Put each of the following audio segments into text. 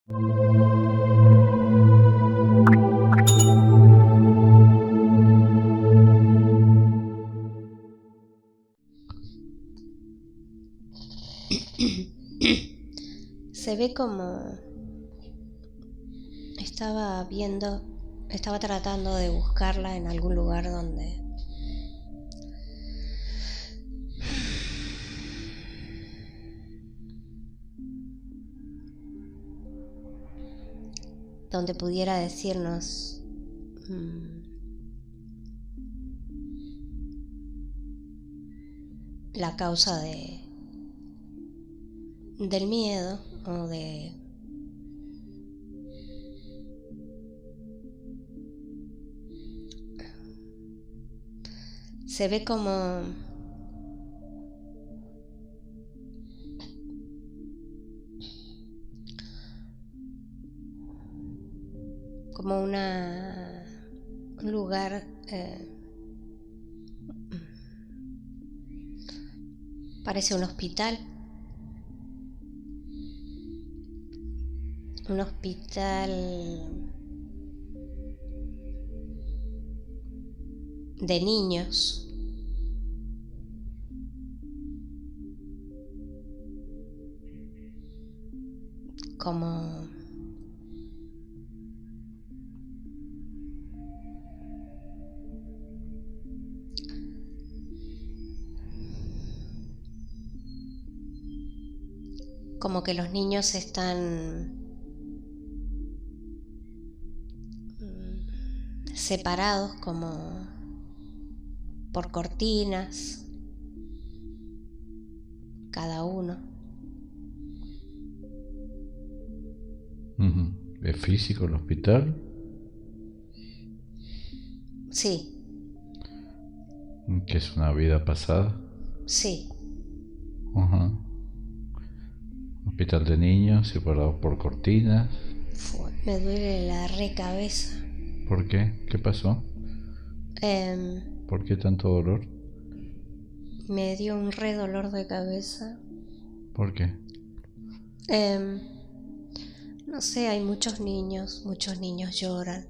Se ve como estaba tratando de buscarla en algún lugar donde pudiera decirnos la causa del miedo o se ve como un lugar parece un hospital de niños, como que los niños están separados como por cortinas, cada uno. ¿Es físico el hospital? Sí. ¿Que es una vida pasada? Sí. Hospital de niños separados por cortinas. Me duele la cabeza. ¿Por qué? ¿Qué pasó? ¿Por qué tanto dolor? Me dio un dolor de cabeza. ¿Por qué? No sé, hay muchos niños lloran.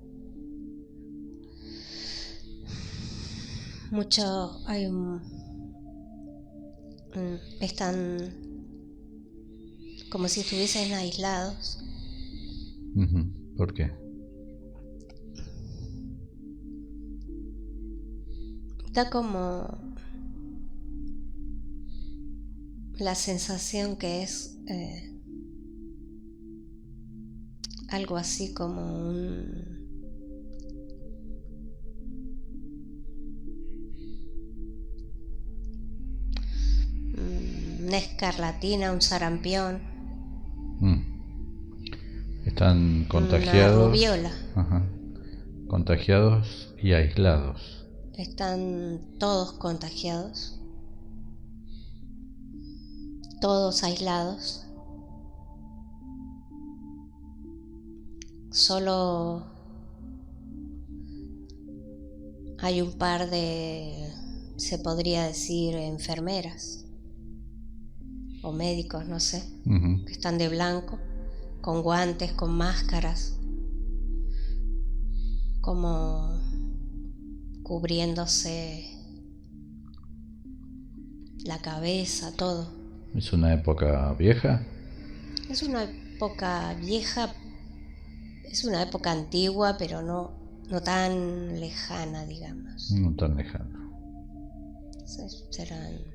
Están como si estuviesen aislados. ¿Por qué? Da como la sensación que es algo así como una escarlatina, un sarampión. Están contagiados. Una rubiola. Contagiados y aislados. Están todos contagiados, todos aislados. Solo hay un par de, se podría decir, enfermeras o médicos, no sé, que están de blanco, con guantes, con máscaras, como cubriéndose la cabeza, todo. ¿Es una época vieja? Es una época vieja, es una época antigua, pero no tan lejana, digamos. No tan lejana. Serán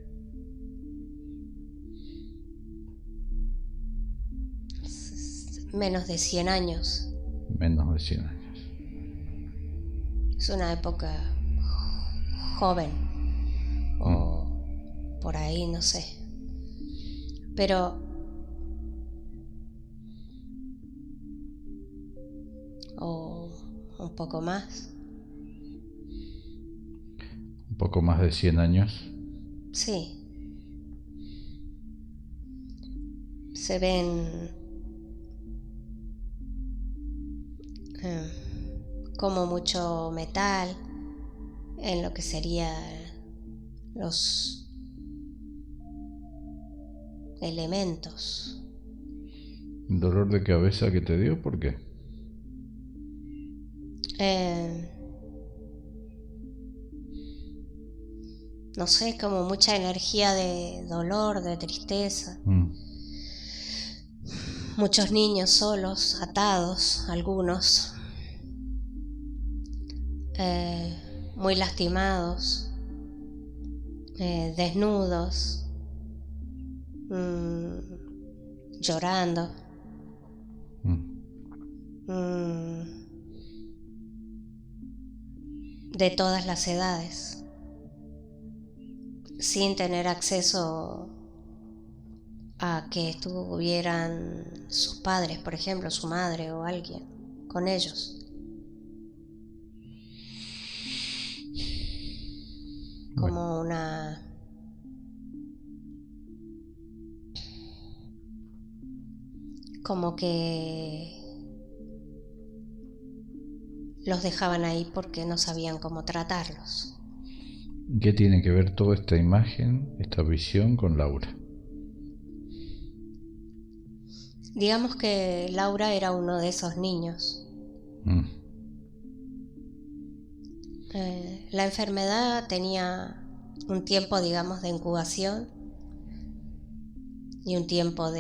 menos de 100 años. Menos de 100 años. Es una época joven, o por ahí, no sé. Pero o un poco más. Un poco más de 100 años. Sí. Se ven como mucho metal en lo que sería los elementos. ¿Dolor de cabeza que te dio? ¿Por qué? No sé, como mucha energía de dolor, de tristeza. Muchos niños solos, atados, algunos. Muy lastimados, desnudos, llorando. De todas las edades, sin tener acceso a que estuvieran sus padres, por ejemplo, su madre o alguien con ellos. Como como que los dejaban ahí porque no sabían cómo tratarlos. ¿Qué tiene que ver toda esta imagen, esta visión con Laura? Digamos que Laura era uno de esos niños. La enfermedad tenía un tiempo, digamos, de incubación y un tiempo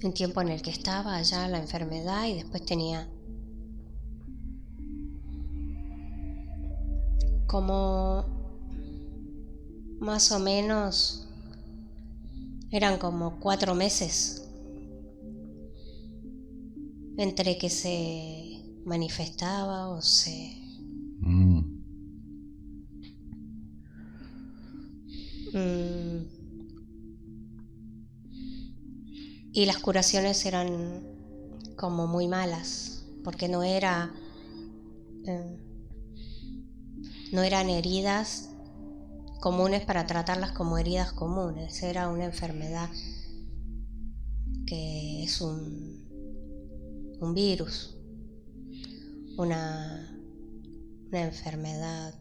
un tiempo en el que estaba allá la enfermedad, y después tenía como más o menos eran como 4 meses entre que se manifestaba o se y las curaciones eran como muy malas, porque no eran heridas comunes para tratarlas como heridas comunes. Era una enfermedad que es un virus, una enfermedad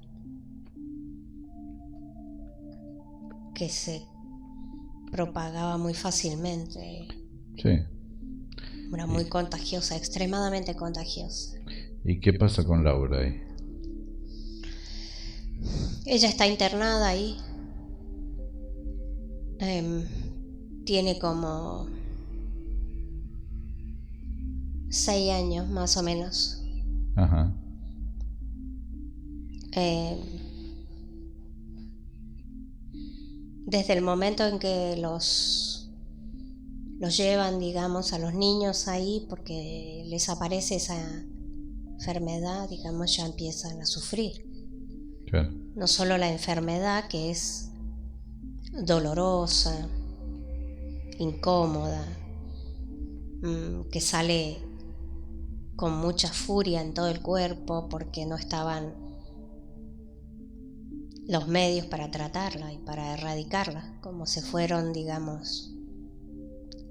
que se propagaba muy fácilmente. Sí. Era muy contagiosa, extremadamente contagiosa. ¿Y qué pasa con Laura ahí? Ella está internada ahí. Tiene como 6 años más o menos. Ajá. Desde el momento en que los llevan, digamos, a los niños ahí porque les aparece esa enfermedad, digamos, ya empiezan a sufrir. Claro. No solo la enfermedad, que es dolorosa, incómoda, que sale con mucha furia en todo el cuerpo porque no estaban los medios para tratarla y para erradicarla, como se fueron, digamos,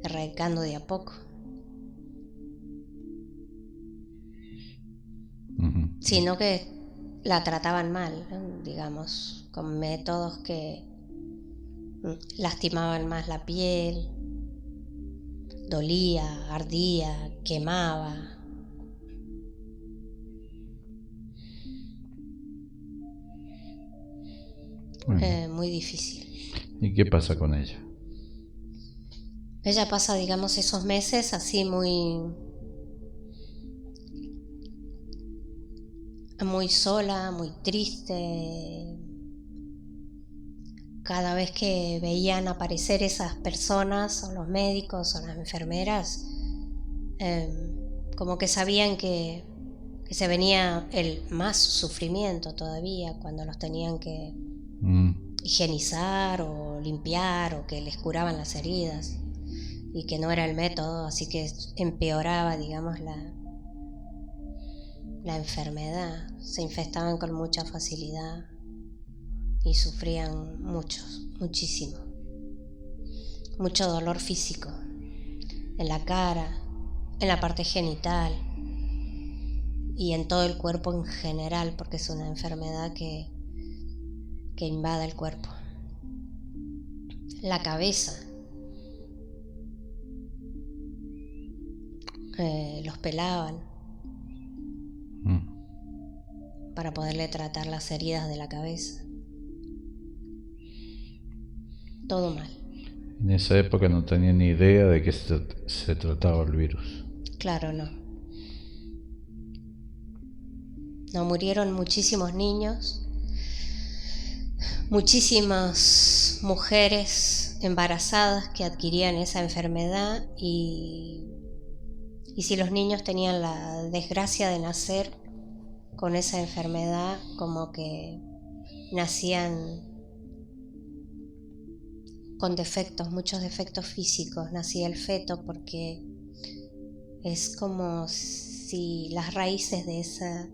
erradicando de a poco. Sino que la trataban mal, digamos, con métodos que lastimaban más la piel, dolía, ardía, quemaba. Muy difícil. ¿Y qué pasa con ella? Ella pasa, digamos, esos meses así muy sola, muy triste. Cada vez que veían aparecer esas personas, o los médicos o las enfermeras, como que sabían que se venía el más sufrimiento todavía, cuando los tenían que higienizar o limpiar, o que les curaban las heridas, y que no era el método, así que empeoraba, digamos, la enfermedad. Se infestaban con mucha facilidad y sufrían muchísimo. Mucho dolor físico en la cara, en la parte genital y en todo el cuerpo en general, porque es una enfermedad que invade el cuerpo. la cabeza. Los pelaban para poderle tratar las heridas de la cabeza. Todo mal. En esa época no tenía ni idea de qué se trataba el virus. Claro, no. No, murieron muchísimos niños, muchísimas mujeres embarazadas que adquirían esa enfermedad y si los niños tenían la desgracia de nacer con esa enfermedad, como que nacían con defectos, muchos defectos físicos, nacía el feto, porque es como si las raíces de esa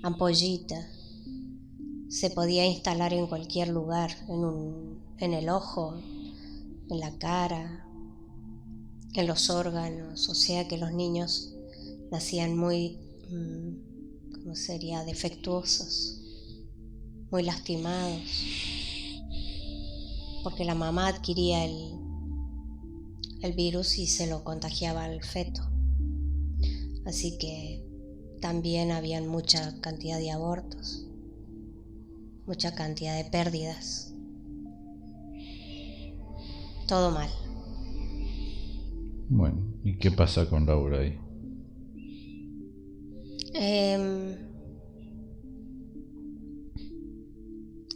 ampollita se podía instalar en cualquier lugar, en el ojo, en la cara, en los órganos, o sea que los niños nacían muy, ¿cómo sería?, defectuosos, muy lastimados, porque la mamá adquiría el virus y se lo contagiaba al feto. Así que también habían mucha cantidad de abortos, mucha cantidad de pérdidas. Todo mal. Bueno, ¿y qué pasa con Laura ahí?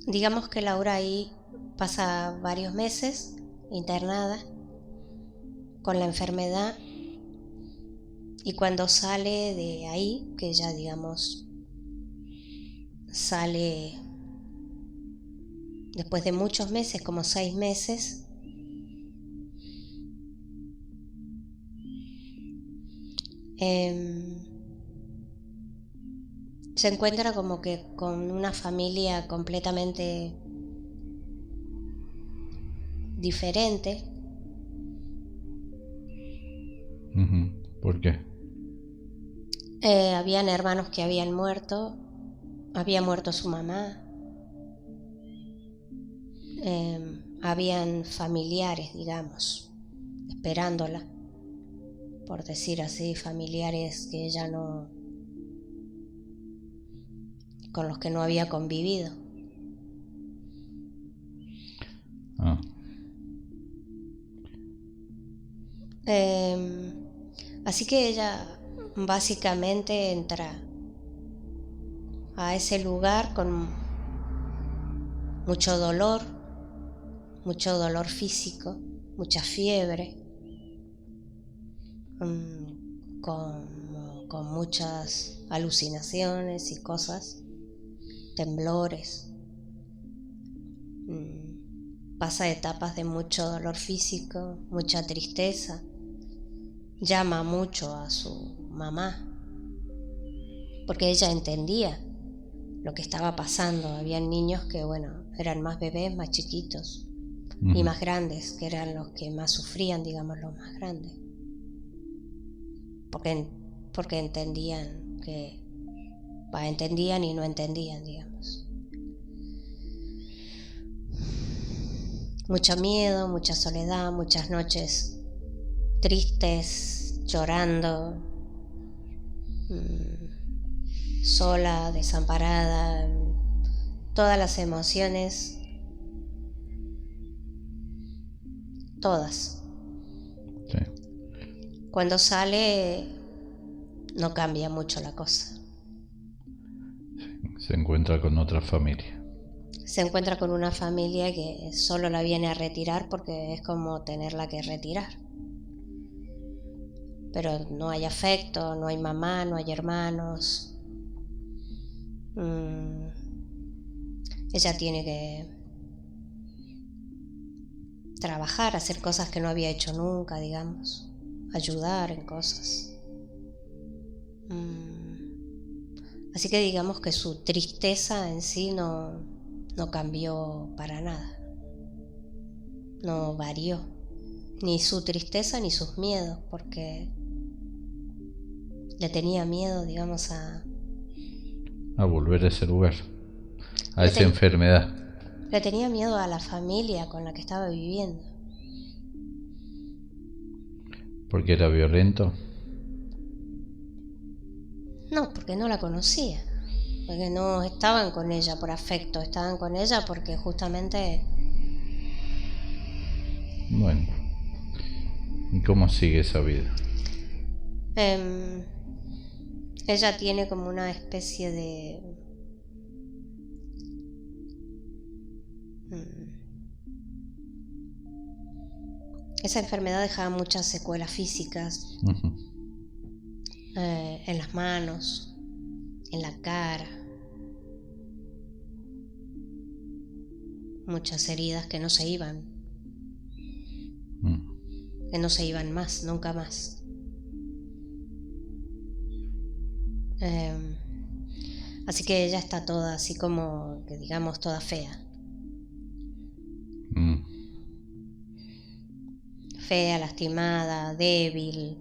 Digamos que Laura ahí pasa varios meses internada con la enfermedad, y cuando sale de ahí, que ya digamos sale después de muchos meses, como 6 meses, se encuentra como que con una familia completamente diferente. ¿Por qué? Habían hermanos que habían muerto, había muerto su mamá, habían familiares, digamos, esperándola, por decir así, familiares que ella no, con los que no había convivido. Así que ella básicamente entra a ese lugar con mucho dolor físico, mucha fiebre, con muchas alucinaciones y cosas, temblores. Pasa etapas de mucho dolor físico, mucha tristeza. Llama mucho a su mamá, porque ella entendía lo que estaba pasando. Habían niños que, bueno, eran más bebés, más chiquitos, y más grandes, que eran los que más sufrían, digamos, los más grandes. Porque entendían y no entendían, digamos. Mucho miedo, mucha soledad, muchas noches tristes, llorando, sola, desamparada, todas las emociones, todas. Sí. Cuando sale no cambia mucho la cosa. Se encuentra con otra familia. Se encuentra con una familia que solo la viene a retirar porque es como tenerla que retirar. Pero no hay afecto, no hay mamá, no hay hermanos. Ella tiene que trabajar, hacer cosas que no había hecho nunca, digamos, ayudar en cosas. Así que digamos que su tristeza en sí no cambió para nada, no varió, ni su tristeza ni sus miedos, porque le tenía miedo, digamos, a volver a ese lugar, a esa enfermedad. Le tenía miedo a la familia con la que estaba viviendo. ¿Porque era violento? No, porque no la conocía. Porque no estaban con ella por afecto, estaban con ella porque justamente... Bueno, ¿y cómo sigue esa vida? Ella tiene como una especie de... Esa enfermedad dejaba muchas secuelas físicas en las manos, en la cara, muchas heridas que no se iban, que no se iban más, nunca más. Así que ella está toda así como, que digamos, toda fea. Fea, lastimada, débil.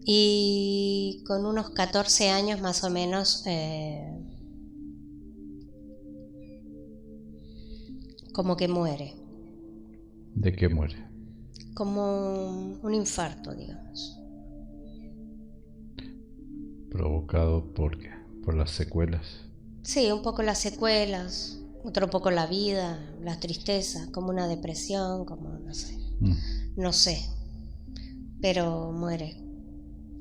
Y con unos 14 años más o menos, como que muere. ¿De qué muere? Como un infarto, digamos. ¿Provocado por qué? ¿Por las secuelas? Sí, un poco las secuelas, otro poco la vida, la tristeza, como una depresión, como no sé. No sé, pero muere.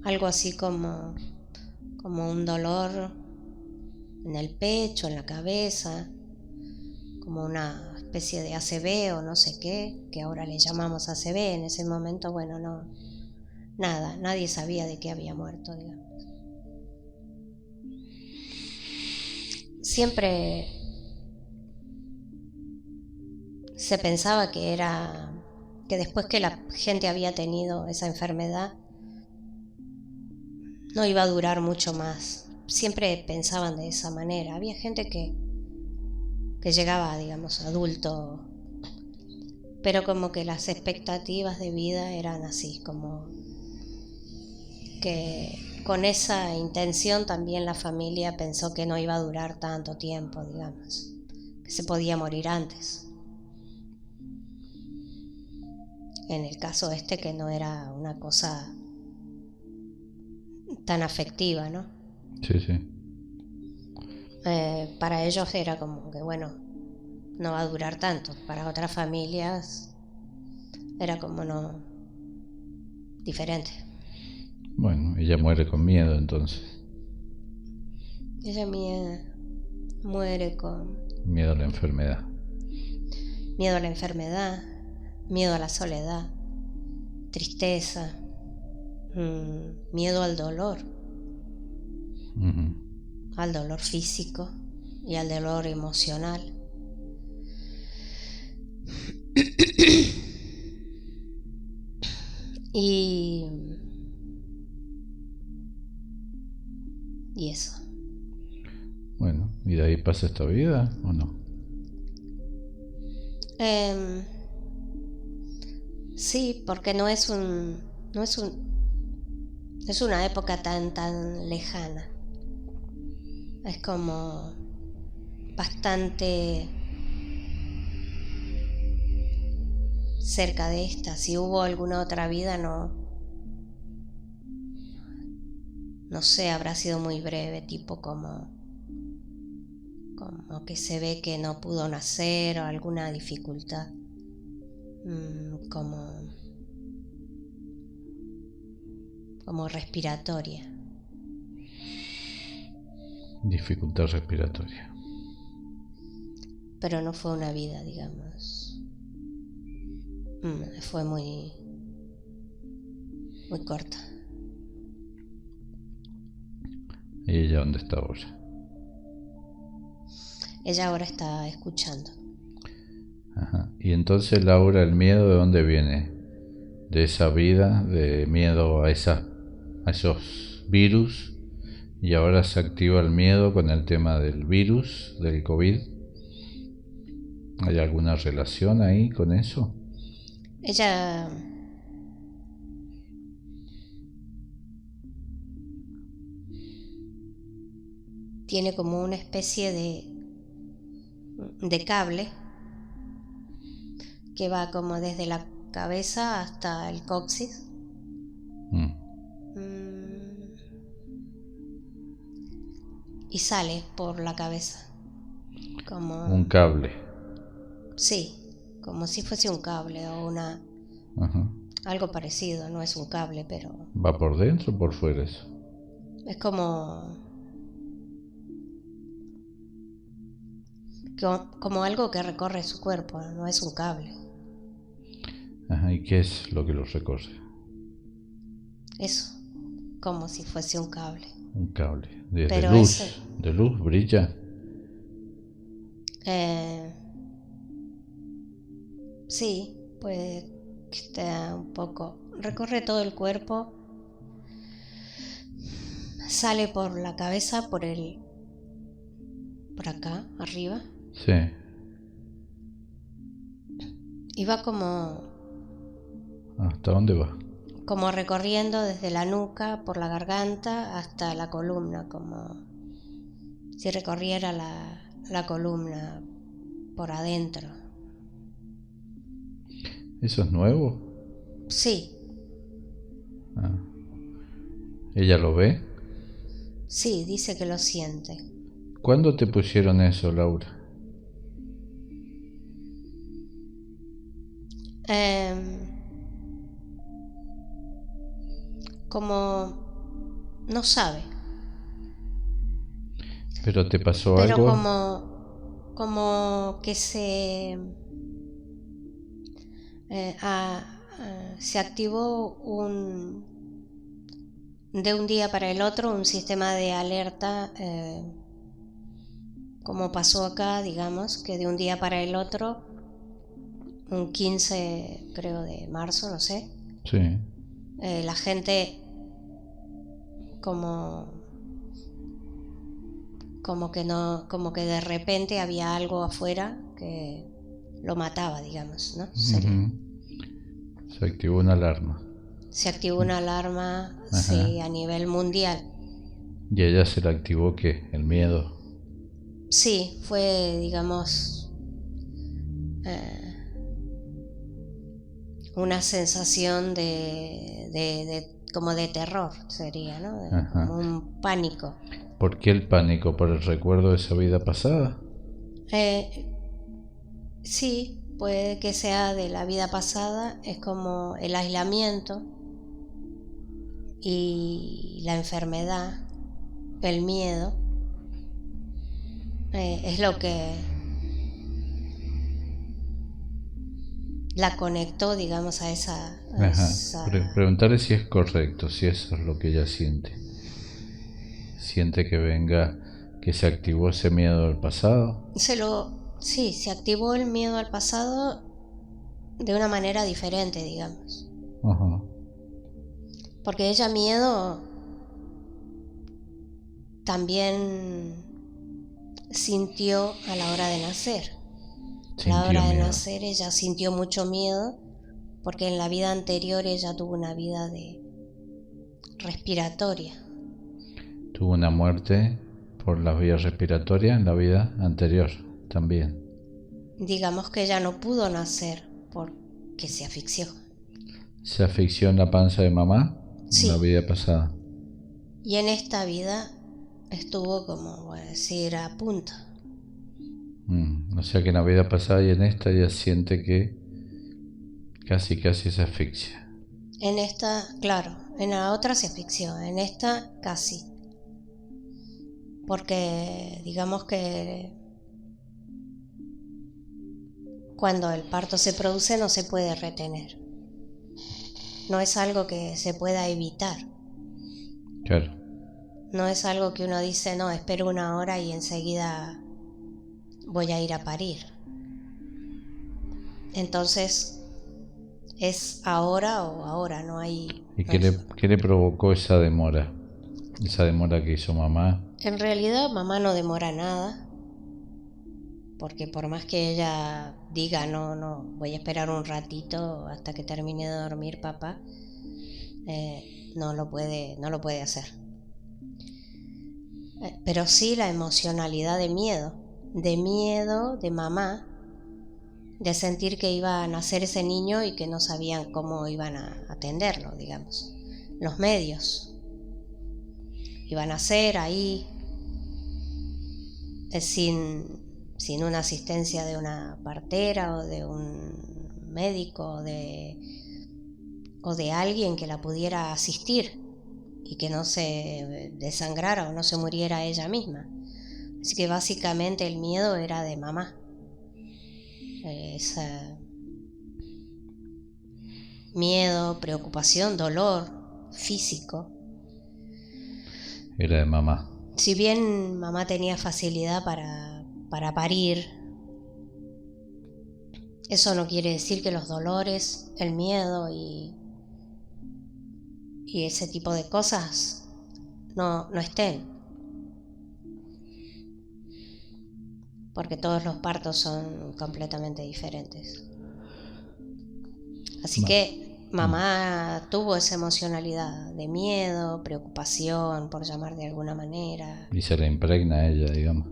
Algo así como un dolor en el pecho, en la cabeza, como una especie de ACV o no sé qué, que ahora le llamamos ACV. En ese momento, bueno, no, nada, nadie sabía de qué había muerto, digamos. Siempre se pensaba que después que la gente había tenido esa enfermedad, no iba a durar mucho más. Siempre pensaban de esa manera. Había gente que llegaba, digamos, adulto, pero como que las expectativas de vida eran así, como que con esa intención también la familia pensó que no iba a durar tanto tiempo, digamos, que se podía morir antes. En el caso que no era una cosa tan afectiva, ¿no? Sí, sí. Para ellos era como que, bueno, no va a durar tanto. Para otras familias era como no diferente. Bueno, ella muere con miedo entonces. Ella muere con Miedo a la enfermedad. miedo a la enfermedad, miedo a la soledad, tristeza, miedo al dolor físico y al dolor emocional. y eso. Bueno, ¿y de ahí pasa esta vida o no? Sí, porque no es una época tan lejana. Es como bastante cerca de esta. Si hubo alguna otra vida, no sé, habrá sido muy breve, tipo como que se ve que no pudo nacer o alguna dificultad, como respiratoria. Dificultad respiratoria. Pero no fue una vida, digamos. Fue muy corta. ¿Y ella dónde está ahora? Ella ahora está escuchando. Ajá. Y entonces, Laura, ¿el miedo de dónde viene? De esa vida, de miedo a esos virus, y ahora se activa el miedo con el tema del virus, del COVID. ¿Hay alguna relación ahí con eso? Ella tiene como una especie de cable que va como desde la cabeza hasta el coxis. Y sale por la cabeza. Como un cable. Sí, como si fuese un cable o una... algo parecido, no es un cable, pero... ¿Va por dentro o por fuera eso? Es como algo que recorre su cuerpo, no es un cable. Ajá, ¿y qué es lo que lo recorre? Eso, como si fuese un cable. Un cable. ¿De Pero luz? ¿De luz brilla? Sí, puede que esté un poco... Recorre todo el cuerpo, sale por la cabeza, por acá, arriba. Sí. Y va como... ¿Hasta dónde va? Como recorriendo desde la nuca, por la garganta, hasta la columna, como si recorriera la columna por adentro. ¿Eso es nuevo? Sí. ¿Ella lo ve? Sí, dice que lo siente. ¿Cuándo te pusieron eso, Laura? Como no sabe. ¿Pero te pasó Pero algo? como que se activó de un día para el otro un sistema de alerta, como pasó acá, digamos, que de un día para el otro, un 15 creo de marzo, no sé, Sí. La gente como que de repente había algo afuera que lo mataba, digamos, ¿no? Se activó una alarma. Se activó una alarma, sí, a nivel mundial. ¿Y a ella se le activó qué? ¿El miedo? Sí, fue, digamos, una sensación como de terror sería, ¿no? Como un pánico. ¿Por qué el pánico? ¿Por el recuerdo de esa vida pasada? Sí, puede que sea de la vida pasada, es como el aislamiento y la enfermedad, el miedo, es lo que la conectó, digamos, a esa... Preguntarle si es correcto, si eso es lo que ella siente. ¿Siente que se activó ese miedo del pasado? Sí, se activó el miedo al pasado de una manera diferente, digamos. Porque ella miedo también sintió a la hora de nacer. A la hora de nacer ella sintió mucho miedo porque en la vida anterior ella tuvo una vida respiratoria. Tuvo una muerte por las vías respiratorias en la vida anterior también. Digamos que ella no pudo nacer porque se asfixió. ¿Se asfixió en la panza de mamá? Sí. En la vida pasada. Y en esta vida estuvo, como voy a decir, a punto. O sea que en la vida pasada y en esta ella siente que casi se asfixia. En esta, claro, en la otra se asfixió, en esta casi. Porque digamos que cuando el parto se produce no se puede retener. No es algo que se pueda evitar. Claro. No es algo que uno dice, no, espero una hora y enseguida voy a ir a parir. Entonces, es ahora o ahora, no hay... ¿Y qué le provocó esa demora? Esa demora que hizo mamá. En realidad mamá no demora nada, porque por más que ella diga, no, voy a esperar un ratito hasta que termine de dormir papá, no lo puede hacer. pero sí la emocionalidad de miedo de mamá, de sentir que iba a nacer ese niño y que no sabían cómo iban a atenderlo, digamos. Los medios iban a nacer ahí, sin una asistencia de una partera o de un médico o de alguien que la pudiera asistir y que no se desangrara o no se muriera ella misma. Así que básicamente el miedo era de mamá. Miedo, preocupación, dolor físico. Era de mamá. Si bien mamá tenía facilidad para parir, eso no quiere decir que los dolores, el miedo y ese tipo de cosas no estén. Porque todos los partos son completamente diferentes. Así que mamá tuvo esa emocionalidad de miedo, preocupación, por llamar de alguna manera. Y se la impregna a ella, digamos.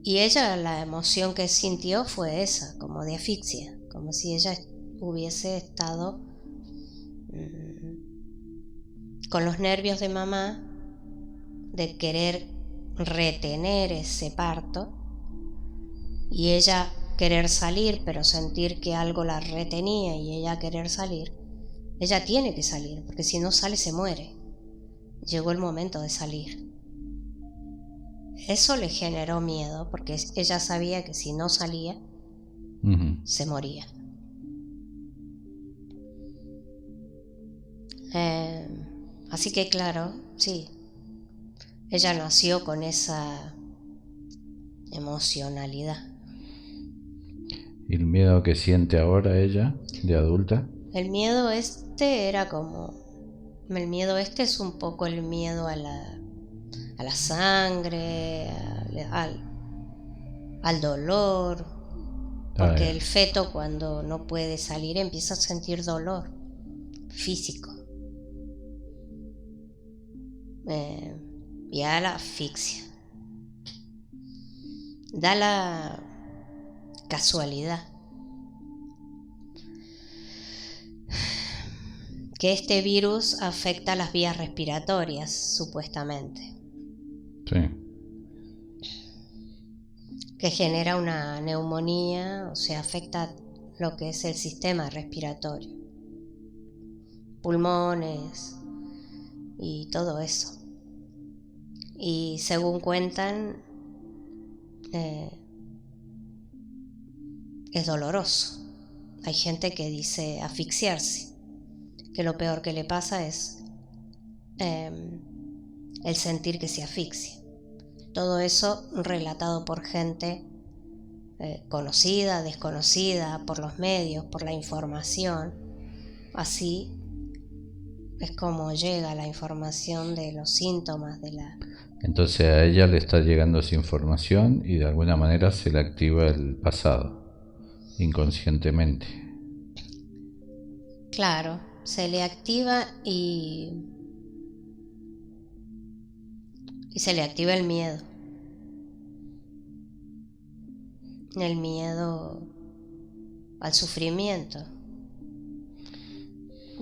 Y ella, la emoción que sintió fue esa, como de asfixia, como si ella hubiese estado con los nervios de mamá, de querer retener ese parto, y ella querer salir, pero sentir que algo la retenía y ella querer salir. Ella tiene que salir, porque si no sale se muere. Llegó el momento de salir. Eso le generó miedo, porque ella sabía que si no salía, se moría. Así que claro, sí, ella nació con esa emocionalidad. ¿Y el miedo que siente ahora ella, de adulta? El miedo era como... El miedo es un poco el miedo a la sangre, al dolor, porque el feto cuando no puede salir empieza a sentir dolor físico. Y a la asfixia. Da la casualidad que este virus afecta las vías respiratorias, supuestamente. Sí. Que genera una neumonía, o sea, afecta lo que es el sistema respiratorio, pulmones y todo eso. Y según cuentan, es doloroso. Hay gente que dice asfixiarse, que lo peor que le pasa es el sentir que se asfixia. Todo eso relatado por gente conocida, desconocida, por los medios, por la información. Así es como llega la información de los síntomas de la... Entonces a ella le está llegando esa información y de alguna manera se le activa el pasado, inconscientemente. Claro, se le activa y se le activa el miedo. El miedo al sufrimiento,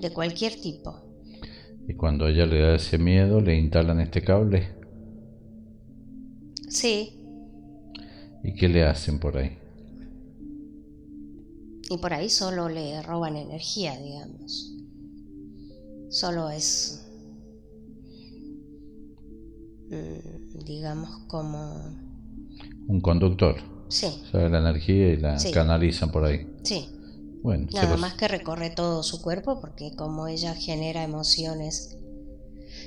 de cualquier tipo. Y cuando a ella le da ese miedo, le instalan este cable. Sí. ¿Y qué le hacen por ahí? Y por ahí solo le roban energía, digamos. Solo es, digamos, como... Un conductor. Sí. O sea, la energía y la canalizan por ahí. Sí. Bueno, nada más que recorre todo su cuerpo, porque como ella genera emociones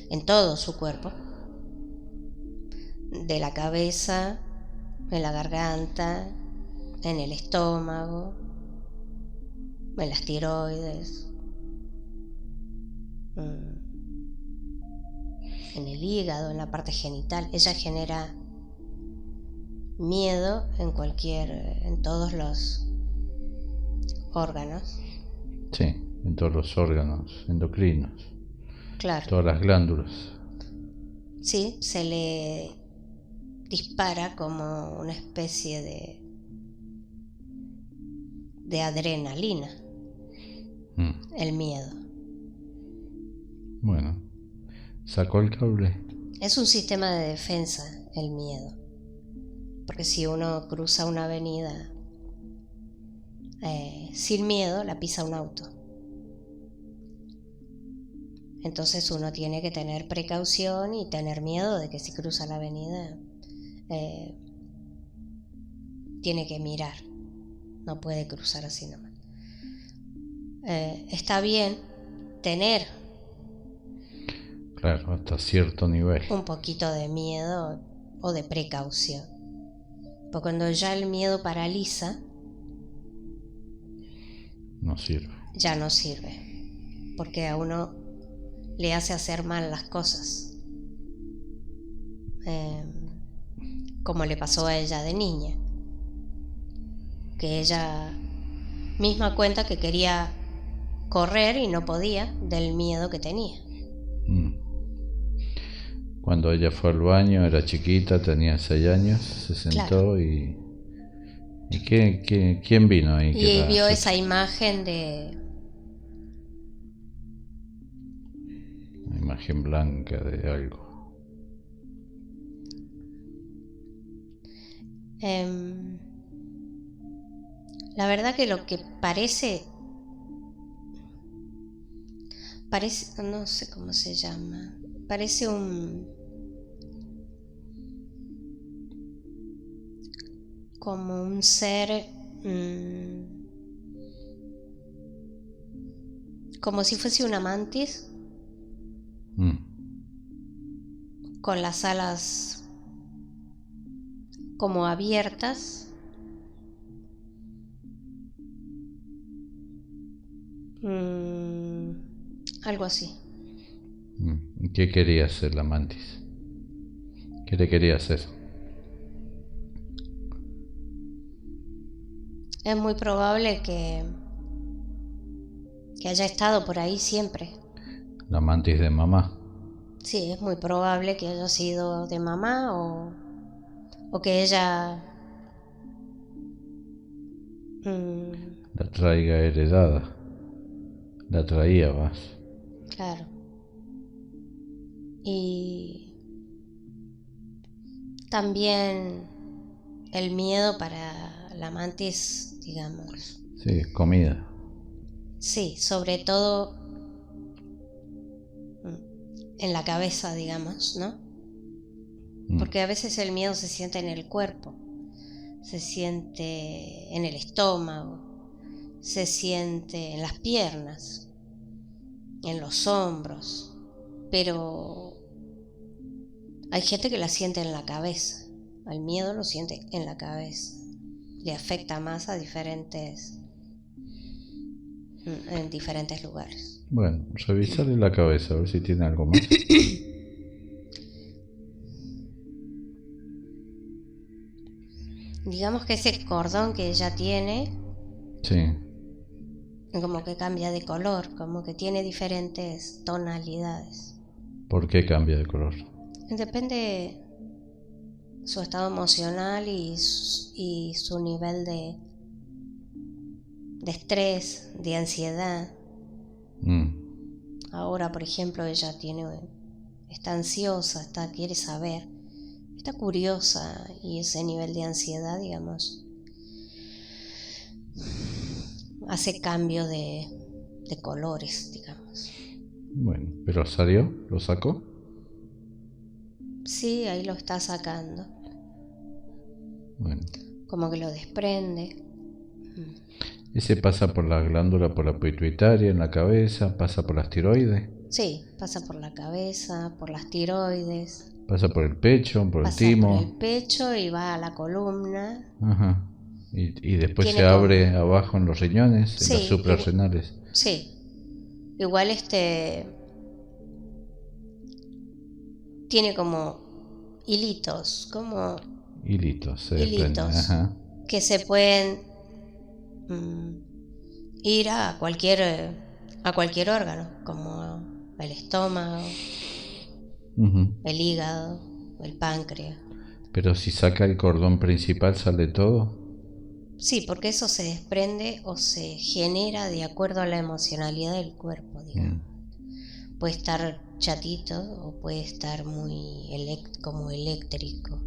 en todo su cuerpo, de la cabeza, en la garganta, en el estómago, en las tiroides, en el hígado, en la parte genital. Ella genera miedo en todos los órganos. Sí, en todos los órganos endocrinos. Claro. Todas las glándulas. Sí, se le dispara como una especie de adrenalina, el miedo. Bueno, sacó el cable. Es un sistema de defensa el miedo, porque si uno cruza una avenida sin miedo, la pisa un auto. Entonces uno tiene que tener precaución y tener miedo de que si cruza la avenida tiene que mirar, no puede cruzar así nomás. Está bien tener, claro, hasta cierto nivel, un poquito de miedo o de precaución, porque cuando ya el miedo paraliza, no sirve. Ya no sirve, porque a uno le hace hacer mal las cosas, como le pasó a ella de niña, que ella misma cuenta que quería correr y no podía del miedo que tenía. Cuando ella fue al baño, era chiquita, tenía 6 años, se sentó. Claro. ¿Y quién vino ahí? Y vio esa imagen de... Una imagen blanca de algo. La verdad que lo que parece, no sé cómo se llama, parece como un ser, como si fuese una mantis, con las alas como abiertas, algo así. ¿Qué quería hacer la mantis? ¿Qué le quería hacer? Es muy probable que haya estado por ahí siempre. ¿La mantis de mamá? Sí, es muy probable que haya sido de mamá o que ella la traiga heredada. La traía más. Claro. Y también el miedo para la mantis, digamos. Sí, comida. Sí, sobre todo en la cabeza, digamos, ¿no? Porque a veces el miedo se siente en el cuerpo, se siente en el estómago, se siente en las piernas, en los hombros, pero hay gente que la siente en la cabeza. Al miedo lo siente en la cabeza, le afecta más a en diferentes lugares. Bueno, revisarle la cabeza a ver si tiene algo más. Digamos que ese cordón que ella tiene, sí, como que cambia de color, como que tiene diferentes tonalidades. ¿Por qué cambia de color? Depende su estado emocional y su nivel de estrés, de ansiedad. Ahora, por ejemplo, ella está ansiosa, quiere saber, está curiosa, y ese nivel de ansiedad, digamos, hace cambio de colores, digamos. Bueno, ¿pero salió? ¿Lo sacó? Sí, ahí lo está sacando. Bueno. Como que lo desprende. ¿Ese pasa por la glándula, por la pituitaria en la cabeza? ¿Pasa por las tiroides? Sí, pasa por la cabeza, por las tiroides. ¿Pasa por el pecho, por el timo? Pasa por el pecho y va a la columna. Ajá. Y después se abre abajo en los riñones, sí, en las suprarrenales. Sí. Igual tiene como hilitos, se desprende. Ajá. Que se pueden ir a cualquier órgano, como el estómago, el hígado, el páncreas. Pero si saca el cordón principal, ¿sale todo? Sí, porque eso se desprende o se genera de acuerdo a la emocionalidad del cuerpo, digamos. Puede estar chatito o puede estar muy como eléctrico.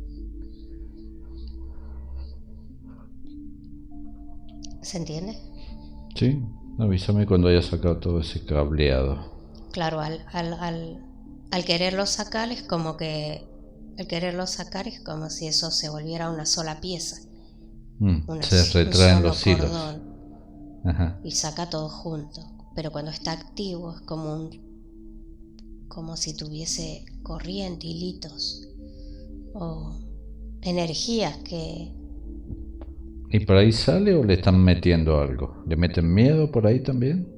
¿Se entiende? Sí, avísame cuando haya sacado todo ese cableado. Claro, al quererlo sacar es como que es como si eso se volviera una sola pieza. Se retraen los hilos. Cordón. Ajá. Y saca todo junto. Pero cuando está activo es como si tuviese corriente, hilitos o energías que... ¿Y por ahí sale o le están metiendo algo? ¿Le meten miedo por ahí también?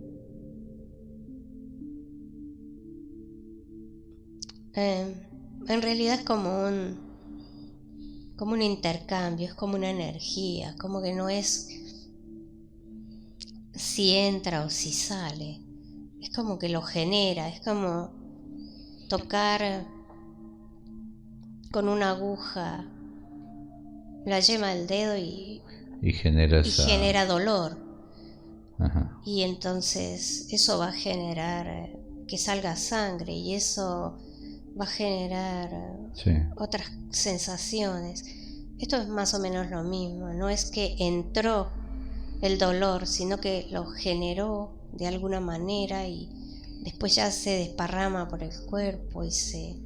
En realidad es como un intercambio, es como una energía, como que no es si entra o si sale, es como que lo genera, es como tocar con una aguja la yema del dedo y genera dolor. Ajá. Y entonces eso va a generar que salga sangre y eso va a generar otras sensaciones. Esto es más o menos lo mismo, no es que entró el dolor, sino que lo generó de alguna manera y después ya se desparrama por el cuerpo y se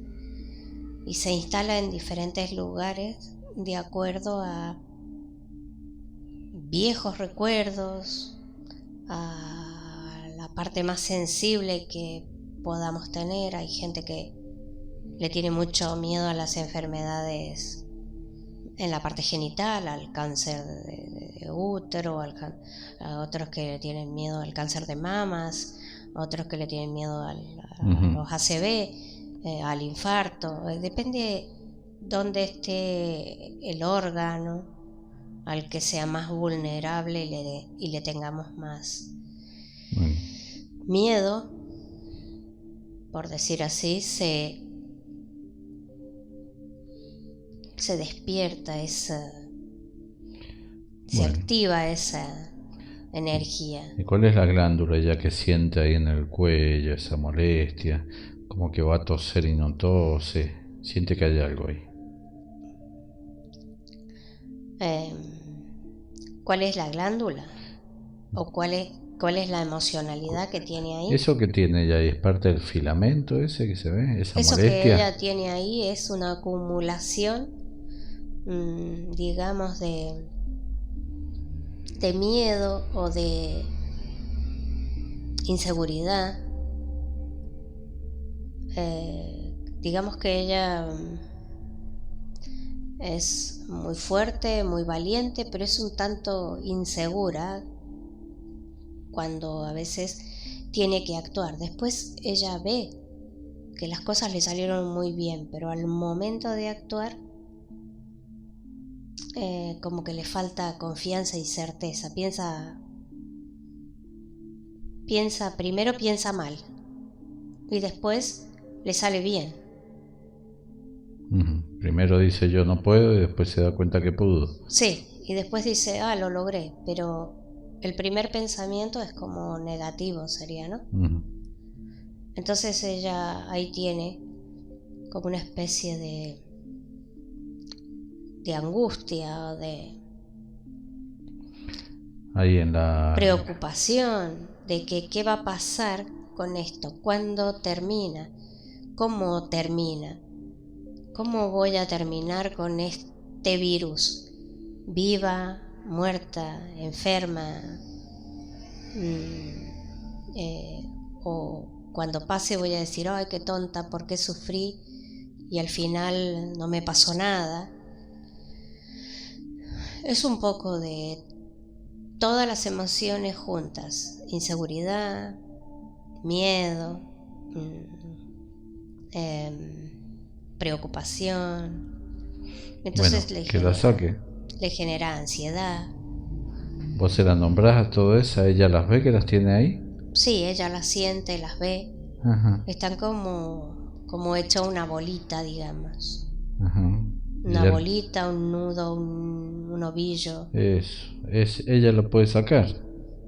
instala en diferentes lugares de acuerdo a viejos recuerdos, a la parte más sensible que podamos tener. Hay gente que le tiene mucho miedo a las enfermedades en la parte genital, al cáncer de útero, a otros que le tienen miedo al cáncer de mamas, a otros que le tienen miedo a los ACV, al infarto. Depende dónde esté el órgano al que sea más vulnerable y le tengamos más miedo, por decir así, se despierta esa, se activa esa energía. ¿Y cuál es la glándula ya que siente ahí en el cuello, esa molestia? Como que va a toser y no tose, siente que hay algo ahí. ¿Cuál es la glándula? ¿O cuál es la emocionalidad que tiene ahí? ¿Eso que tiene ella ahí es parte del filamento ese que se ve? ¿Esa Eso molestia? que ella tiene ahí es una acumulación, digamos, de miedo o de inseguridad. Digamos que ella es muy fuerte, muy valiente, pero es un tanto insegura cuando a veces tiene que actuar. Después ella ve que las cosas le salieron muy bien, pero al momento de actuar como que le falta confianza y certeza. Primero piensa mal y después le sale bien. Primero dice yo no puedo y después se da cuenta que pudo. Sí, y después dice, lo logré, pero el primer pensamiento es como negativo, sería, ¿no? Entonces ella ahí tiene como una especie de angustia o de ahí en la preocupación de que qué va a pasar con esto, cuándo termina, cómo termina, cómo voy a terminar con este virus, viva, muerta, enferma, o cuando pase voy a decir, ay, qué tonta, ¿por qué sufrí? Y al final no me pasó nada. Es un poco de todas las emociones juntas, inseguridad, miedo, preocupación. Entonces le genera ansiedad. ¿Vos se las nombrás a todo eso? ¿Ella las ve que las tiene ahí? Sí, ella las siente, las ve. Ajá. Están como hecho una bolita, digamos. Ajá. Una bolita, un nudo, un ovillo. Ella lo puede sacar,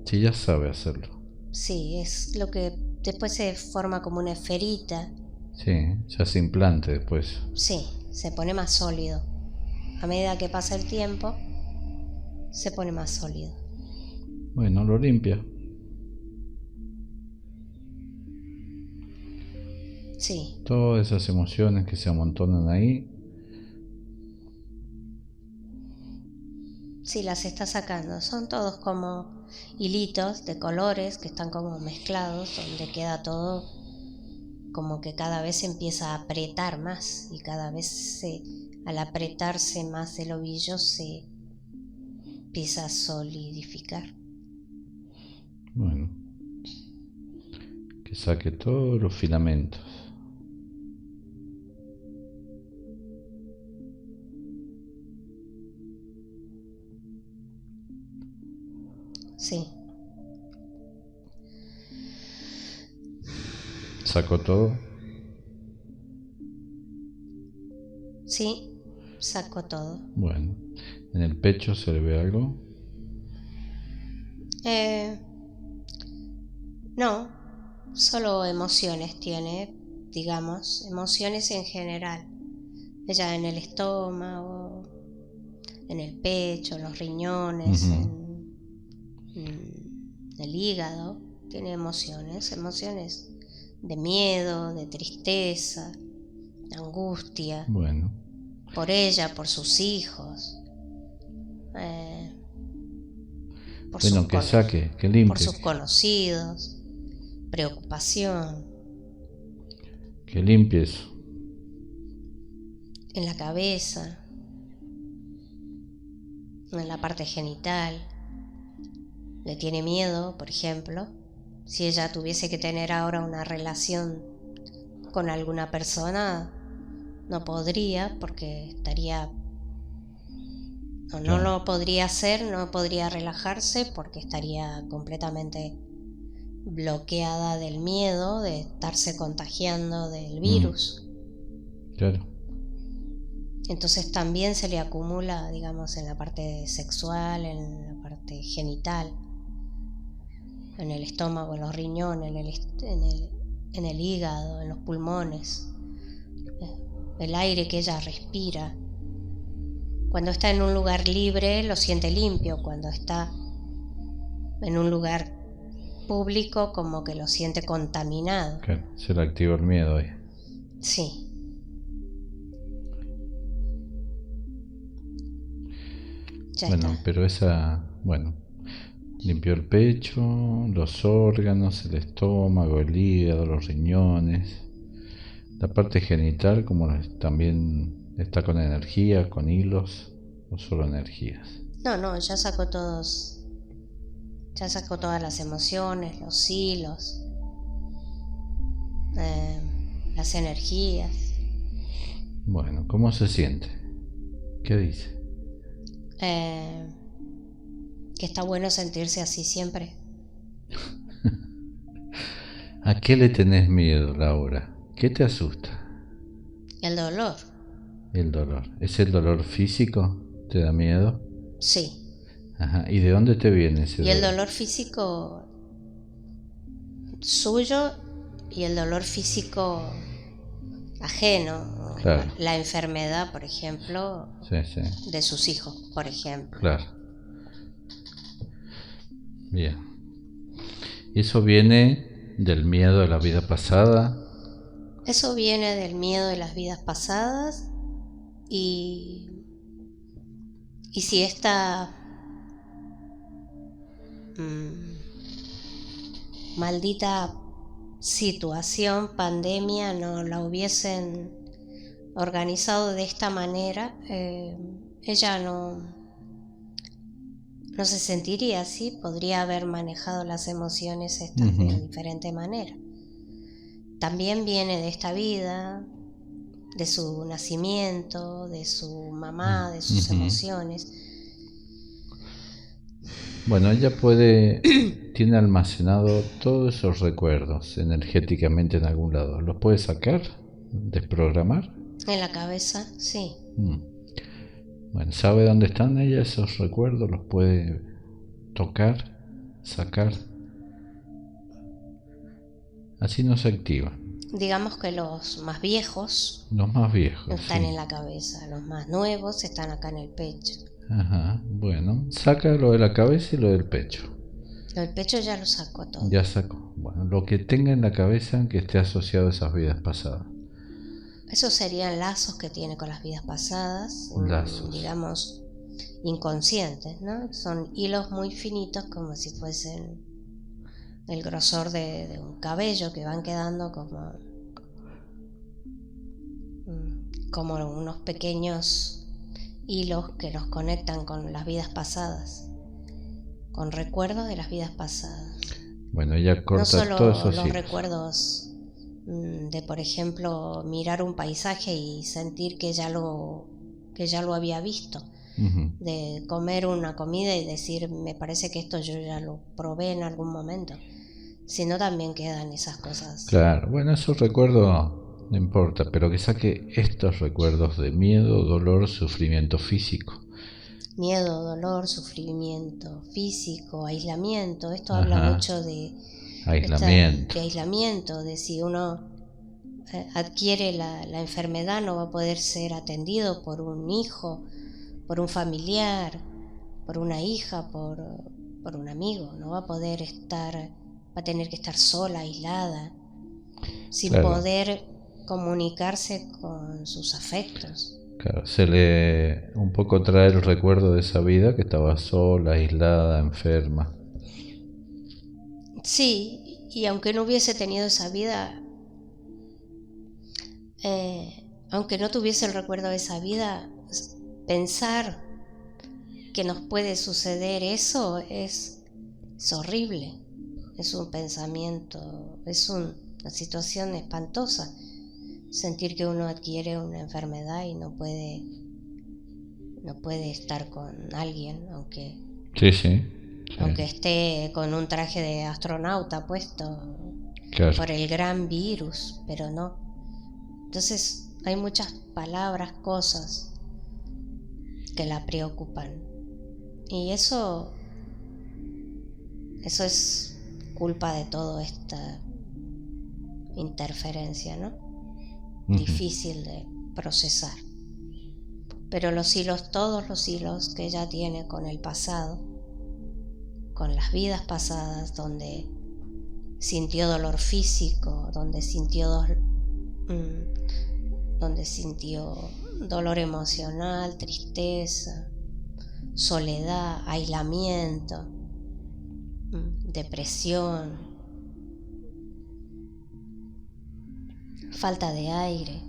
si ya sabe hacerlo. Sí, es lo que después se forma como una esferita. Sí, ya se implante después. Sí, se pone más sólido. A medida que pasa el tiempo, se pone más sólido. Bueno, lo limpia. Sí. Todas esas emociones que se amontonan ahí. Sí, las está sacando. Son todos como hilitos de colores que están como mezclados, donde queda todo como que cada vez se empieza a apretar más y cada vez al apretarse más el ovillo se empieza a solidificar. Bueno, que saque todos los filamentos. Sí. ¿Sacó todo? Sí, sacó todo. Bueno, ¿en el pecho se le ve algo? No, solo emociones tiene, digamos, emociones en general. Ella en el estómago, en el pecho, en los riñones, en el hígado, tiene emociones de miedo, de tristeza, de angustia. Bueno. Por ella, por sus hijos. Bueno, que saque, que limpie. Por sus conocidos, preocupación. Que limpie eso. En la cabeza, en la parte genital. Le tiene miedo, por ejemplo, si ella tuviese que tener ahora una relación con alguna persona, no podría porque estaría... No lo podría hacer, no podría relajarse porque estaría completamente bloqueada del miedo de estarse contagiando del virus. Claro. Entonces también se le acumula, digamos, en la parte sexual, en la parte genital, en el estómago, en los riñones, en el hígado, en los pulmones, el aire que ella respira. Cuando está en un lugar libre lo siente limpio, cuando está en un lugar público como que lo siente contaminado. Claro, se le activa el miedo ahí. Sí. Ya bueno, está. Pero limpió el pecho, los órganos, el estómago, el hígado, los riñones. La parte genital, como también está con energía, con hilos, o solo energías. No, ya sacó todos. Ya sacó todas las emociones, los hilos, las energías. Bueno, ¿cómo se siente? ¿Qué dice? Que está bueno sentirse así siempre. ¿A qué le tenés miedo, Laura? ¿Qué te asusta? El dolor. El dolor. ¿Es el dolor físico? ¿Te da miedo? Sí. Ajá. ¿Y de dónde te viene ese dolor? Y el dolor físico suyo y el dolor físico ajeno. Claro. La enfermedad, por ejemplo, sí. de sus hijos, por ejemplo. Claro. Bien. ¿Y eso viene del miedo de la vida pasada? Eso viene del miedo de las vidas pasadas y si esta maldita situación, pandemia, no la hubiesen organizado de esta manera, ella no se sentiría así, podría haber manejado las emociones estas de diferente manera. También viene de esta vida, de su nacimiento, de su mamá, de sus emociones. Bueno, ella tiene almacenado todos esos recuerdos energéticamente en algún lado. ¿Los puede sacar? ¿Desprogramar? En la cabeza, sí. Bueno, ¿sabe dónde están ella esos recuerdos? ¿Los puede tocar, sacar? Así no se activa. Digamos que los más viejos están sí. en la cabeza, los más nuevos están acá en el pecho. Ajá, bueno, saca lo de la cabeza y lo del pecho. Lo del pecho ya lo sacó todo. Ya sacó. Bueno, lo que tenga en la cabeza que esté asociado a esas vidas pasadas. Esos serían lazos que tiene con las vidas pasadas, lazos, digamos, inconscientes, ¿no? Son hilos muy finitos, como si fuesen el grosor de un cabello, que van quedando como unos pequeños hilos que nos conectan con las vidas pasadas, con recuerdos de las vidas pasadas. Bueno, ella corta no solo todos esos los hilos. Recuerdos de, por ejemplo, mirar un paisaje y sentir que ya lo había visto, de comer una comida y decir, me parece que esto yo ya lo probé en algún momento, sino también quedan esas cosas. Claro, bueno, esos recuerdos no importa, pero que saque estos recuerdos de miedo, dolor, sufrimiento físico. Miedo, dolor, sufrimiento físico, aislamiento. Esto habla mucho de aislamiento, de si uno adquiere la enfermedad no va a poder ser atendido por un hijo, por un familiar, por una hija, por un amigo. No va a poder estar, va a tener que estar sola, aislada, sin poder comunicarse con sus afectos. Claro, se le un poco trae el recuerdo de esa vida que estaba sola, aislada, enferma. Sí, y aunque no hubiese tenido esa vida, aunque no tuviese el recuerdo de esa vida, pensar que nos puede suceder eso es horrible. Es un pensamiento, es una situación espantosa. Sentir que uno adquiere una enfermedad y no puede estar con alguien, aunque esté con un traje de astronauta puesto, por el gran virus, pero no. Entonces hay muchas palabras, cosas que la preocupan, y eso es culpa de toda esta interferencia, ¿no? Difícil de procesar. Pero todos los hilos que ella tiene con el pasado, con las vidas pasadas, donde sintió dolor físico, donde sintió dolor emocional, tristeza, soledad, aislamiento, depresión, falta de aire,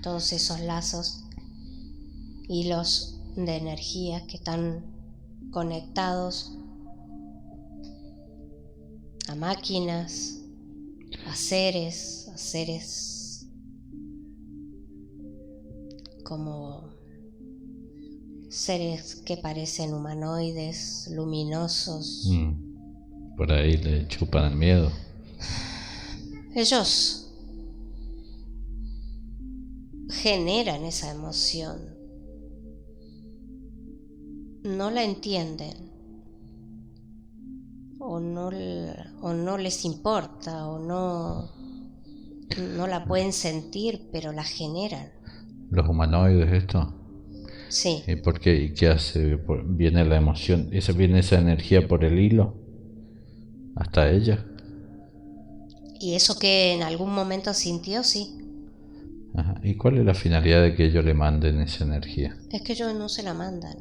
todos esos lazos, hilos de energía que están conectados a máquinas, a seres como seres que parecen humanoides, luminosos. Por ahí le chupan el miedo. Ellos generan esa emoción, no la entienden, o no les importa, o no la pueden sentir, pero la generan. ¿Los humanoides esto? Sí. ¿Y por qué? ¿Y qué hace? ¿Viene la emoción? ¿Viene esa energía por el hilo? ¿Hasta ella? Y eso que en algún momento sintió, sí. Ajá. ¿Y cuál es la finalidad de que ellos le manden esa energía? Es que ellos no se la mandan.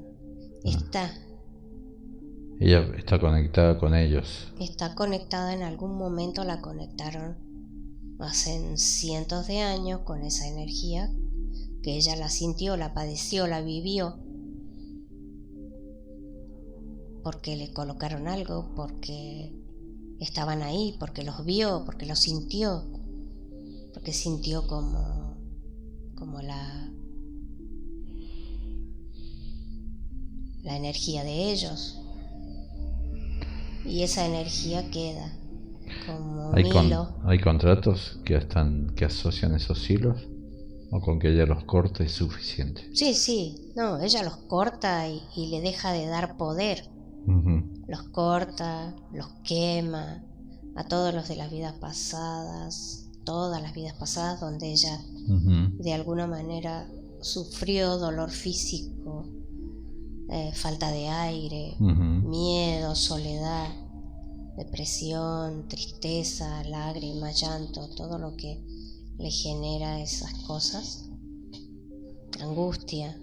Está. Ella está conectada con ellos. Está conectada, en algún momento la conectaron hace cientos de años con esa energía, que ella la sintió, la padeció, la vivió, porque le colocaron algo, porque estaban ahí, porque los vio, porque los sintió, porque sintió como la energía de ellos, y esa energía queda como un hilo. ¿Hay contratos que asocian esos hilos? O con que ella los corte es suficiente. Sí, no, ella los corta y le deja de dar poder. Los corta, los quema, a todos los de las vidas pasadas, todas las vidas pasadas donde ella de alguna manera sufrió dolor físico, falta de aire, miedo, soledad, depresión, tristeza, lágrimas, llanto, todo lo que le genera esas cosas, angustia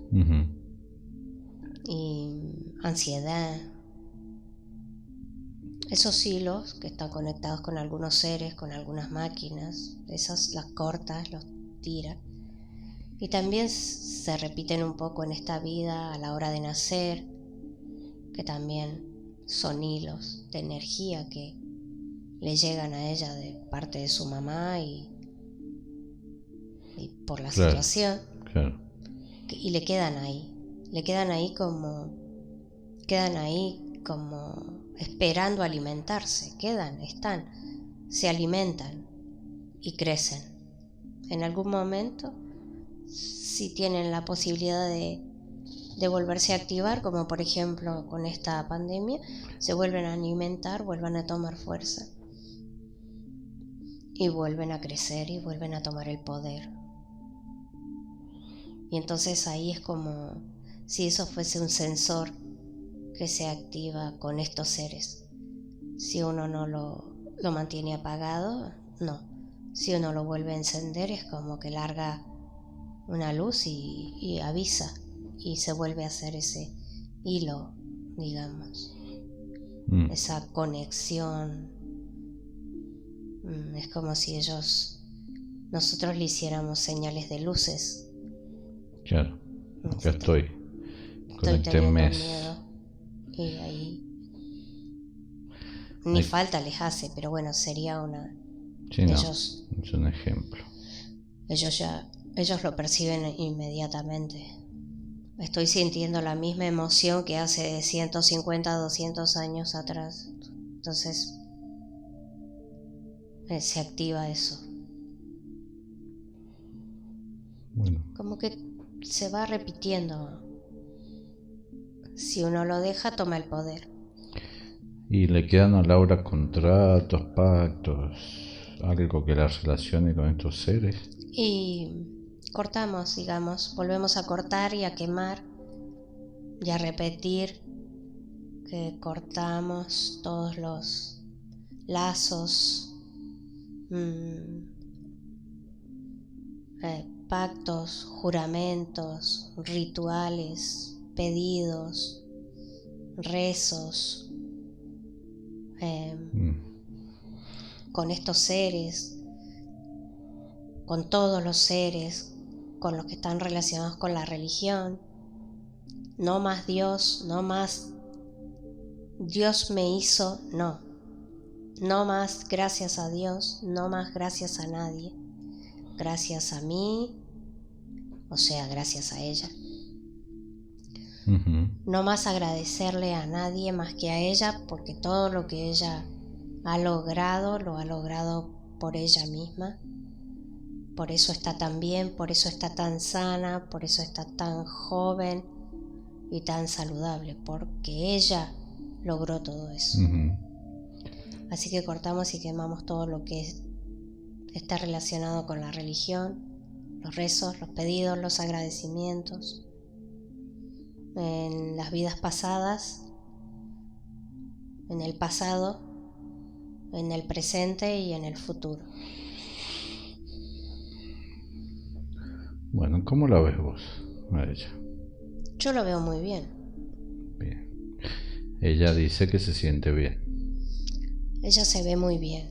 y ansiedad. Esos hilos que están conectados con algunos seres, con algunas máquinas, esas las cortas, los tira. Y también se repiten un poco en esta vida a la hora de nacer, que también son hilos de energía que le llegan a ella de parte de su mamá y por la situación. Claro. Y le quedan ahí como esperando alimentarse, están, se alimentan y crecen. En algún momento, si tienen la posibilidad de volverse a activar, como por ejemplo con esta pandemia, se vuelven a alimentar, vuelven a tomar fuerza y vuelven a crecer y vuelven a tomar el poder. Y entonces ahí es como si eso fuese un sensor que se activa con estos seres. Si uno no lo mantiene apagado, no. Si uno lo vuelve a encender, es como que larga una luz y avisa, y se vuelve a hacer ese hilo, digamos, esa conexión. Es como si nosotros le hiciéramos señales de luces. Claro, acá estoy teniendo miedo. Y ahí ni falta les hace, pero bueno, sería una... Sí, ellos, no, es un ejemplo. Ellos lo perciben inmediatamente. Estoy sintiendo la misma emoción que hace 150, 200 años atrás. Entonces se activa eso. Bueno. Como que se va repitiendo. Si uno lo deja, toma el poder. ¿Y le quedan a Laura contratos, pactos, algo que la relacione con estos seres? Y cortamos, digamos, volvemos a cortar y a quemar y a repetir que cortamos todos los lazos, pactos, juramentos, rituales, pedidos, rezos, con estos seres, con todos los seres, con los que están relacionados con la religión. No más Dios, no más Dios me hizo, no. No más gracias a Dios, no más gracias a nadie. Gracias a mí, o sea, gracias a ella. No más agradecerle a nadie más que a ella, porque todo lo que ella ha logrado, lo ha logrado por ella misma. Por eso está tan bien, por eso está tan sana, por eso está tan joven y tan saludable, porque ella logró todo eso. Así que cortamos y quemamos todo lo que está relacionado con la religión, los rezos, los pedidos, los agradecimientos. En las vidas pasadas, en el pasado, en el presente y en el futuro. Bueno, ¿cómo la ves vos a ella? Yo lo veo muy bien. Bien. Ella dice que se siente bien. Ella se ve muy bien.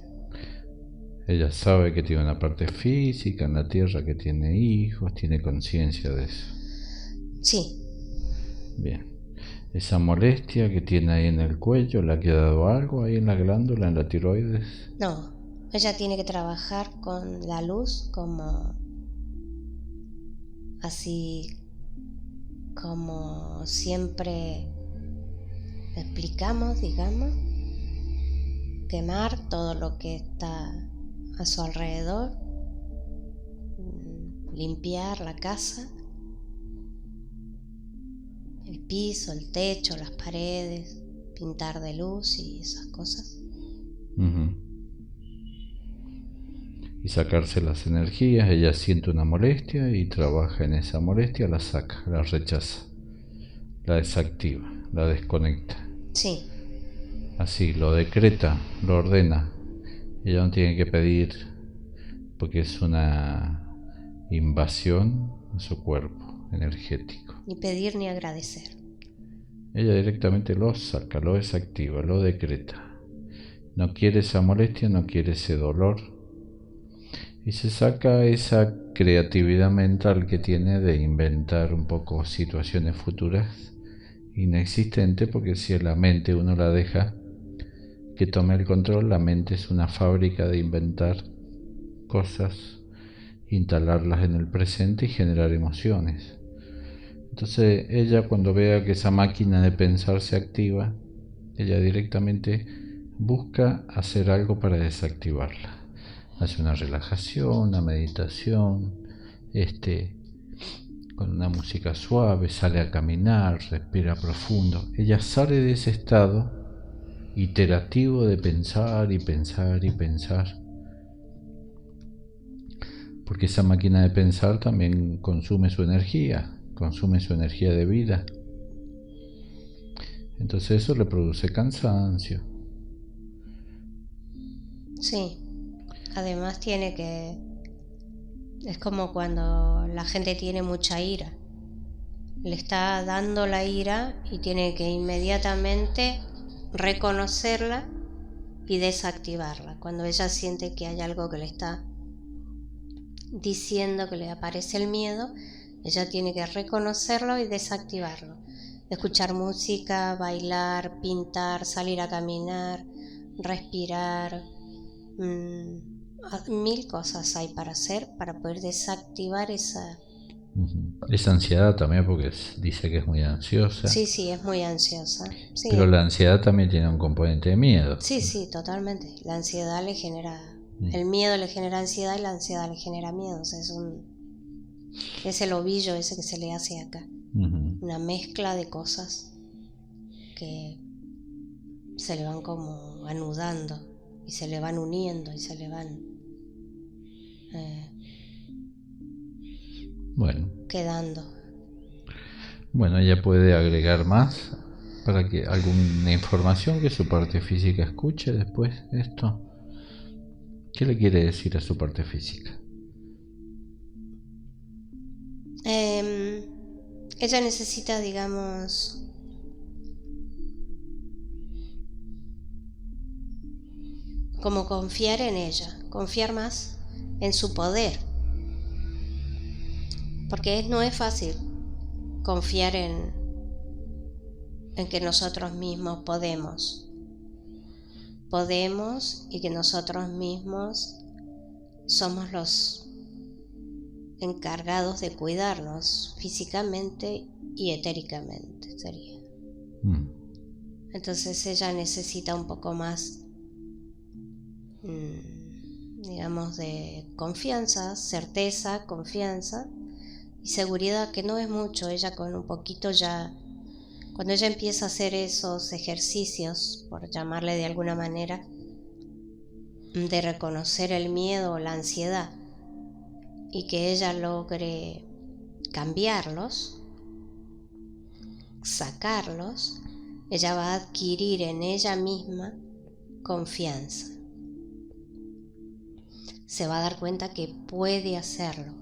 Ella sabe que tiene una parte física en la tierra, que tiene hijos, tiene conciencia de eso. Sí. Bien. Esa molestia que tiene ahí en el cuello, ¿le ha quedado algo ahí en la glándula, en la tiroides? No, ella tiene que trabajar con la luz como así como siempre explicamos, digamos, quemar todo lo que está a su alrededor, limpiar la casa, el piso, el techo, las paredes, pintar de luz y esas cosas. Y sacarse las energías. Ella siente una molestia y trabaja en esa molestia, la saca, la rechaza, la desactiva, la desconecta. Sí. Así, lo decreta, lo ordena. Ella no tiene que pedir, porque es una invasión a su cuerpo energético. Ni pedir ni agradecer. Ella directamente lo saca, lo desactiva, lo decreta. No quiere esa molestia, no quiere ese dolor. Y se saca esa creatividad mental que tiene de inventar un poco situaciones futuras inexistentes, porque si la mente uno la deja que tome el control, la mente es una fábrica de inventar cosas, instalarlas en el presente y generar emociones. Entonces ella, cuando vea que esa máquina de pensar se activa, ella directamente busca hacer algo para desactivarla. Hace una relajación, una meditación, con una música suave, sale a caminar, respira profundo. Ella sale de ese estado iterativo de pensar y pensar y pensar, porque esa máquina de pensar también consume su energía de vida. Entonces eso le produce cansancio. Sí, además es como cuando la gente tiene mucha ira. Le está dando la ira y tiene que inmediatamente reconocerla y desactivarla. Cuando ella siente que hay algo que le está diciendo que le aparece el miedo, ella tiene que reconocerlo y desactivarlo. Escuchar música, bailar, pintar, salir a caminar, respirar. Mil cosas hay para hacer para poder desactivar esa... Esa ansiedad también, porque dice que es muy ansiosa. Sí, es muy ansiosa. Sí. Pero la ansiedad también tiene un componente de miedo. Sí, totalmente. La ansiedad le genera... El miedo le genera ansiedad y la ansiedad le genera miedo. O sea, es el ovillo ese que se le hace acá. Una mezcla de cosas que se le van como anudando y se le van uniendo y se le van quedando. Bueno, ella puede agregar más para que alguna información que su parte física escuche después de esto. ¿Qué le quiere decir a su parte física? Ella necesita, digamos, como confiar en ella, confiar más en su poder, porque no es fácil confiar en que nosotros mismos podemos y que nosotros mismos somos los encargados de cuidarnos físicamente y etéricamente, sería. Entonces ella necesita un poco más, digamos, de confianza, certeza, confianza y seguridad, que no es mucho. Ella con un poquito ya, cuando ella empieza a hacer esos ejercicios, por llamarle de alguna manera, de reconocer el miedo o la ansiedad y que ella logre cambiarlos, sacarlos, ella va a adquirir en ella misma confianza. Se va a dar cuenta que puede hacerlo,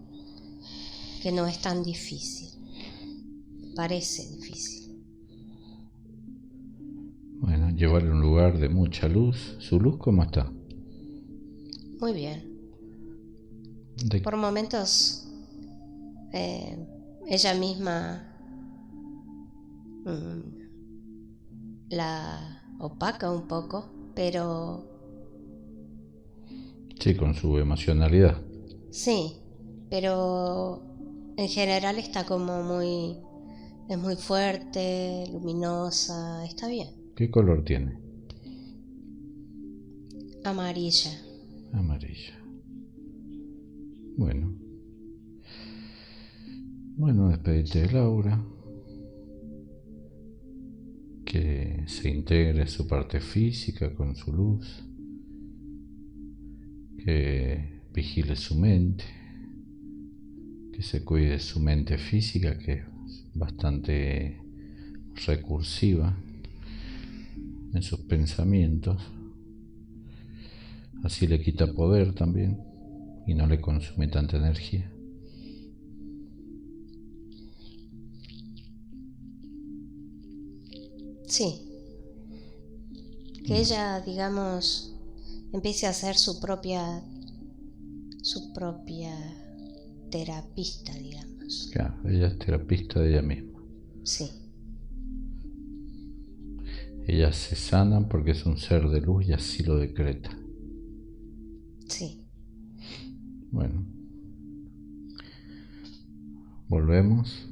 que no es tan difícil. Parece difícil. Bueno, llevarle a un lugar de mucha luz. ¿Su luz cómo está? Muy bien. Por momentos ella misma la opaca un poco, pero... Sí, con su emocionalidad. Sí, pero en general está como muy... Es muy fuerte, luminosa, está bien. ¿Qué color tiene? Amarilla. Amarilla. Bueno. Bueno, despedirte de Laura, que se integre su parte física con su luz, que vigile su mente, que se cuide su mente física, que es bastante recursiva en sus pensamientos. Así le quita poder también y no le consume tanta energía. Sí. Que ella, digamos, empiece a ser su propia terapista, digamos. Claro, ella es terapista de ella misma. Sí. Ella se sana porque es un ser de luz y así lo decreta. Sí. Bueno, volvemos.